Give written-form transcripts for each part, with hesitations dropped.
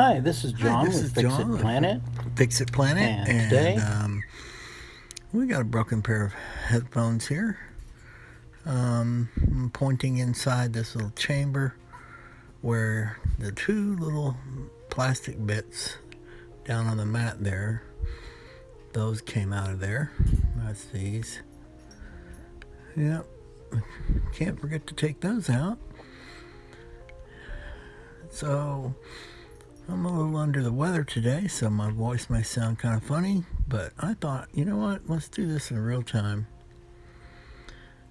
Hi, this is John with Fix It Planet. Fix It Planet. And today, we got a broken pair of headphones here. I'm pointing inside this little chamber where the two little plastic bits down on the mat there, those came out of there. That's these. Yep. Can't forget to take those out. So I'm a little under the weather today, so my voice may sound kind of funny, but I thought, you know what, let's do this in real time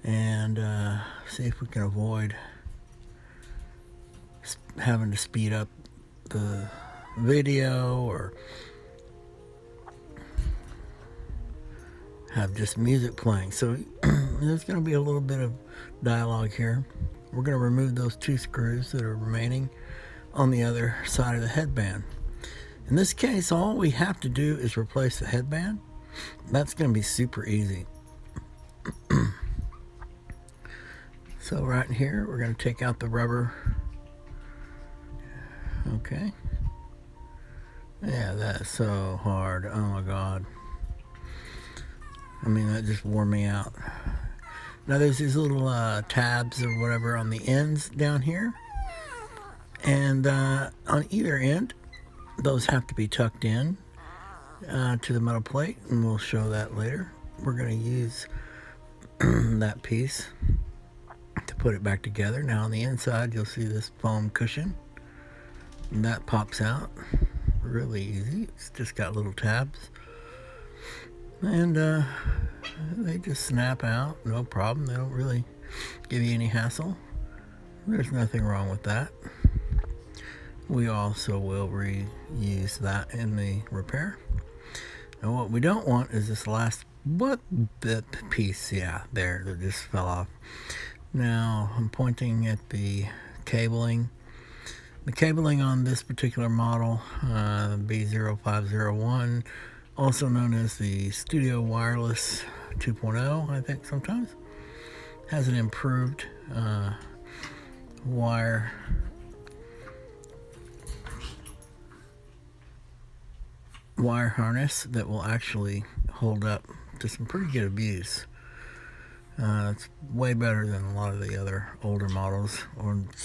and see if we can avoid having to speed up the video or have just music playing. So there's going to be a little bit of dialogue here. We're going to remove those two screws that are remaining on the other side of the headband. In this case, all we have to do is replace the headband. That's going to be super easy. So right here, we're going to take out the rubber. Okay. Yeah, that's so hard. Oh my God. I mean, that just wore me out. Now there's these little tabs or whatever on the ends down here. And on either end, those have to be tucked in to the metal plate, and we'll show that later. We're going to use that piece to put it back together. Now on the inside, you'll see this foam cushion. And that pops out really easy. It's just got little tabs. And they just snap out, no problem. They don't really give you any hassle. There's nothing wrong with that. We also will reuse that in the repair. And what we don't want is this last piece. Yeah, there, that just fell off. Now I'm pointing at the cabling. The cabling on this particular model, B0501, also known as the Studio Wireless 2.0, I think sometimes, has an improved wire harness that will actually hold up to some pretty good abuse. It's way better than a lot of the other older models,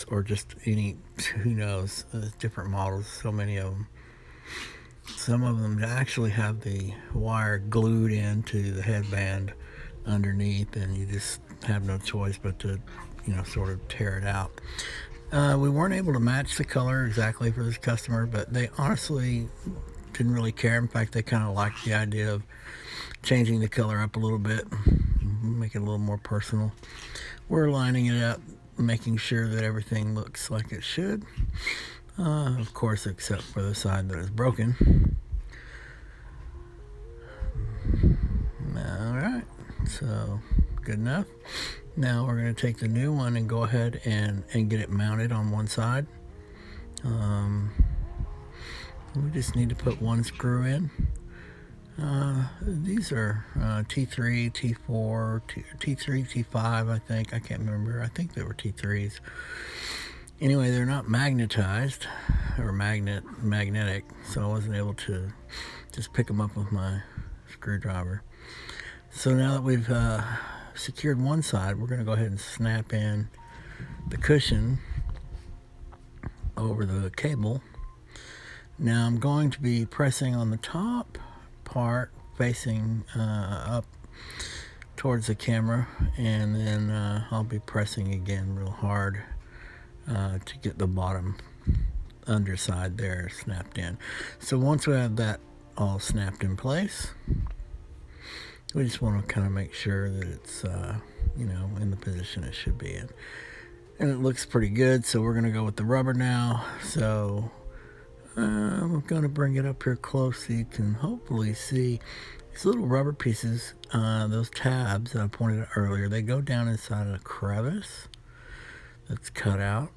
or just any, who knows, different models, so many of them. Some of them actually have the wire glued into the headband underneath, and you just have no choice but to, sort of tear it out. We weren't able to match the color exactly for this customer, but they honestly didn't really care. In fact, they kind of liked the idea of changing the color up a little bit, make it a little more personal. We're lining it up, making sure that everything looks like it should. Of course, except for the side that is broken. Alright, so good enough. Now we're going to take the new one and go ahead and get it mounted on one side. We just need to put one screw in. These are T3, T4, T3, T5, I think. I can't remember. I think they were T3s. Anyway, they're not magnetized or magnetic, so I wasn't able to just pick them up with my screwdriver. So now that we've secured one side, we're going to go ahead and snap in the cushion over the cable. Now I'm going to be pressing on the top part facing up towards the camera, and then I'll be pressing again real hard to get the bottom underside there snapped in. So once we have that all snapped in place, we just want to kind of make sure that it's in the position it should be in, and it looks pretty good. So we're going to go with the rubber now. So I'm going to bring it up here close so you can hopefully see these little rubber pieces. Those tabs that I pointed out earlier, they go down inside a crevice that's cut out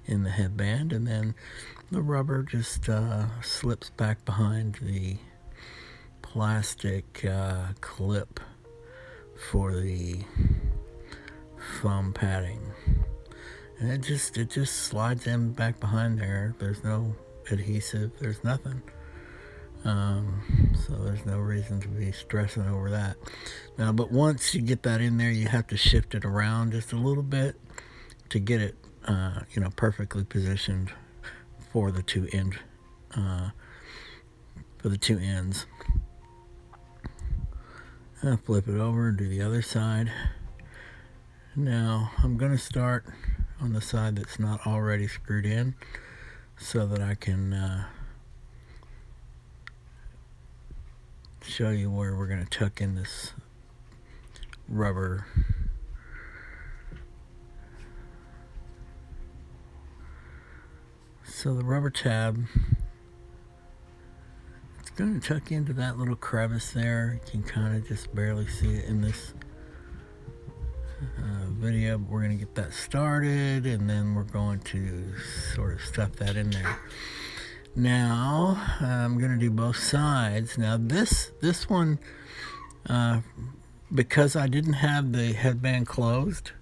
in the headband, and then the rubber just slips back behind the plastic clip for the foam padding. And it just slides in back behind there. There's no adhesive, there's nothing. So there's no reason to be stressing over that. Now, but once you get that in there, you have to shift it around just a little bit to get it, perfectly positioned for the two ends. I'll flip it over and do the other side. Now I'm going to start on the side that's not already screwed in, so that I can show you where we're going to tuck in this rubber. So the rubber tab, it's going to tuck into that little crevice there. You can kind of just barely see it in this video. We're going to get that started, and then we're going to sort of stuff that in there. Now I'm going to do both sides. Now this one, because I didn't have the headband closed,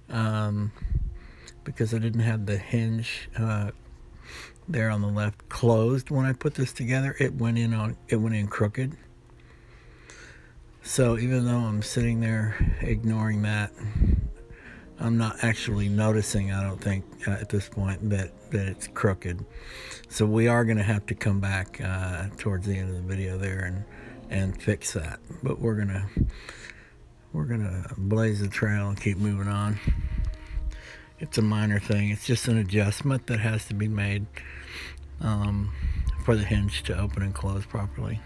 because I didn't have the hinge there on the left closed when I put this together, it went in crooked. So even though I'm sitting there ignoring that, I'm not actually noticing, I don't think, at this point that it's crooked. So we are going to have to come back towards the end of the video there and fix that. But we're gonna blaze the trail and keep moving on. It's a minor thing. It's just an adjustment that has to be made for the hinge to open and close properly.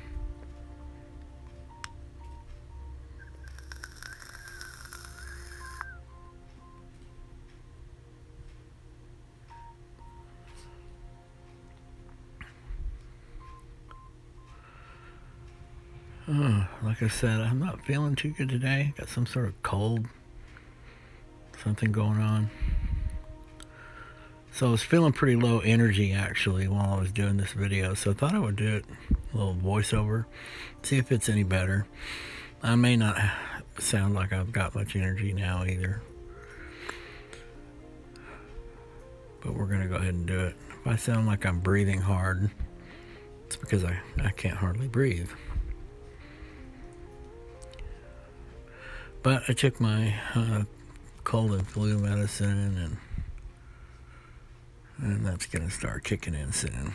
Like I said, I'm not feeling too good today. Got some sort of cold, something going on. So I was feeling pretty low energy actually while I was doing this video, so I thought I would do it, a little voiceover, see if it's any better. I may not sound like I've got much energy now either, but we're gonna go ahead and do it. If I sound like I'm breathing hard, it's because I can't hardly breathe. But I took my cold and flu medicine, and that's going to start kicking in soon.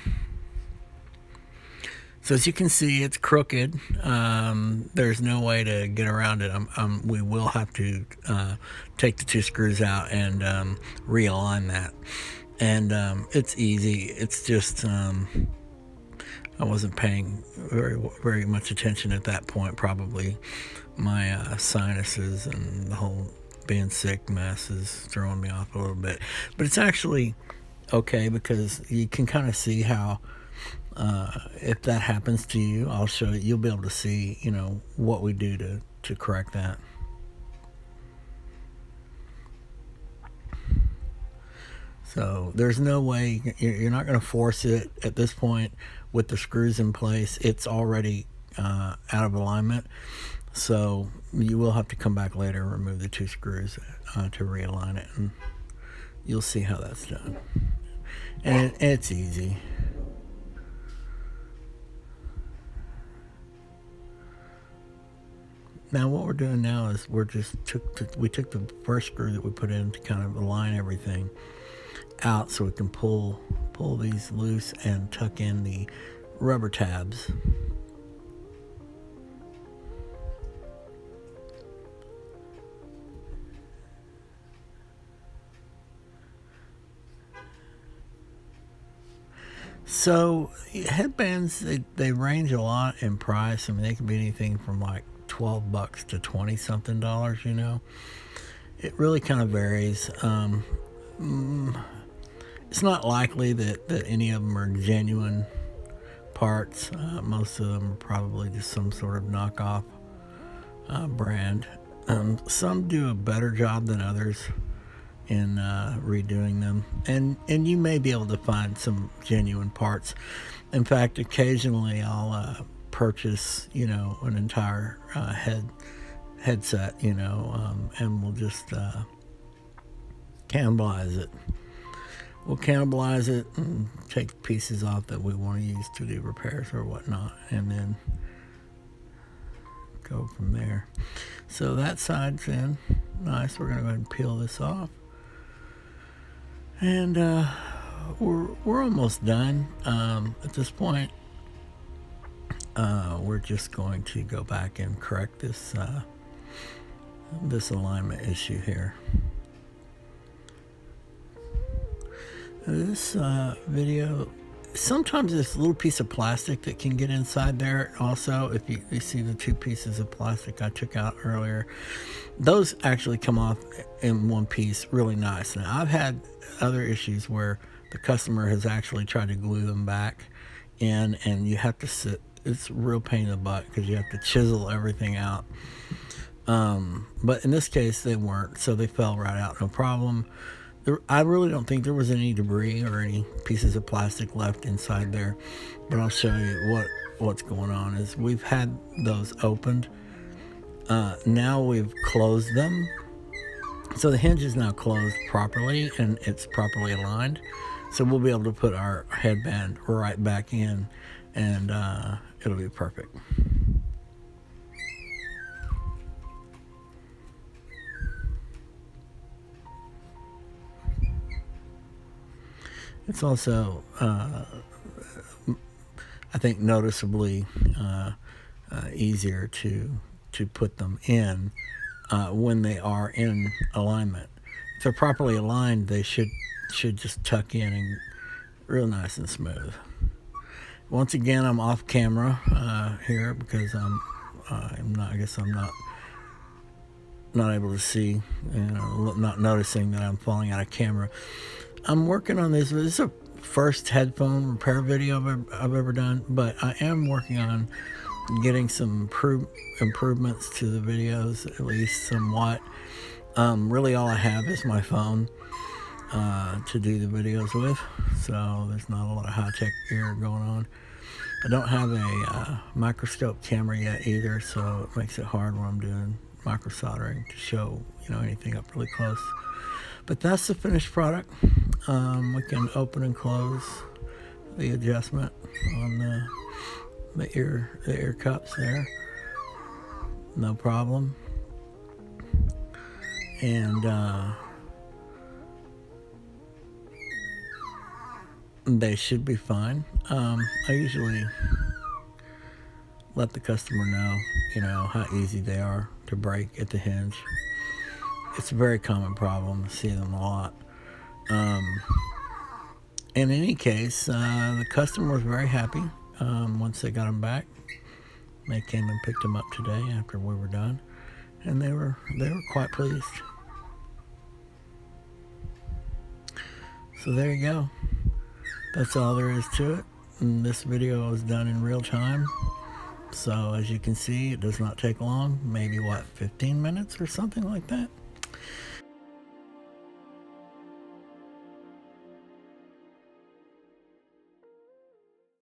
So as you can see, it's crooked. There's no way to get around it. We will have to take the two screws out and realign that. And it's easy. It's just I wasn't paying very much attention at that point, probably. My sinuses and the whole being sick mess is throwing me off a little bit. But it's actually okay, because you can kind of see how if that happens to you, I'll show you. You'll be able to see, what we do to correct that. So there's no way, you're not going to force it at this point with the screws in place. It's already out of alignment. So you will have to come back later and remove the two screws to realign it, and you'll see how that's done. And it's easy. Now what we're doing now is we took the first screw that we put in to kind of align everything out, so we can pull these loose and tuck in the rubber tabs. So headbands, they range a lot in price. I mean, they can be anything from like $12 to $20 something. It really kind of varies. It's not likely that any of them are genuine parts. Most of them are probably just some sort of knockoff brand. Some do a better job than others in redoing them, and you may be able to find some genuine parts. In fact, occasionally I'll purchase an entire headset, and we'll just cannibalize it. We'll cannibalize it and take pieces off that we want to use to do repairs or whatnot, and then go from there. So that side's in. Nice. We're going to go ahead and peel this off. And we're almost done. At this point, we're just going to go back and correct this this alignment issue here. This video, sometimes this little piece of plastic that can get inside there also, if you see the two pieces of plastic I took out earlier, those actually come off in one piece really nice. Now, I've had other issues where the customer has actually tried to glue them back in, and you have to sit, it's a real pain in the butt because you have to chisel everything out. But in this case, they weren't, so they fell right out, no problem. I really don't think there was any debris or any pieces of plastic left inside there, but I'll show you what's going on. Is we've had those opened. Now we've closed them, so the hinge is now closed properly and it's properly aligned. So we'll be able to put our headband right back in, and it'll be perfect. It's also, I think, noticeably easier to put them in when they are in alignment. If they're properly aligned, they should just tuck in and real nice and smooth. Once again, I'm off camera here because I'm not. I guess I'm not able to see, not noticing that I'm falling out of camera. I'm working on this. This is a first headphone repair video I've ever done, but I am working on getting some improvements to the videos, at least somewhat. Really all I have is my phone to do the videos with, so there's not a lot of high-tech gear going on. I don't have a microscope camera yet either, so it makes it hard when I'm doing micro soldering to show anything up really close. But that's the finished product. We can open and close the adjustment on the ear cups there, no problem. And they should be fine. I usually let the customer know, how easy they are to break at the hinge. It's a very common problem. I see them a lot. In any case, the customer was very happy once they got them back. They came and picked them up today after we were done, and they were quite pleased. So there you go. That's all there is to it. And this video was done in real time. So as you can see, it does not take long. Maybe 15 minutes or something like that.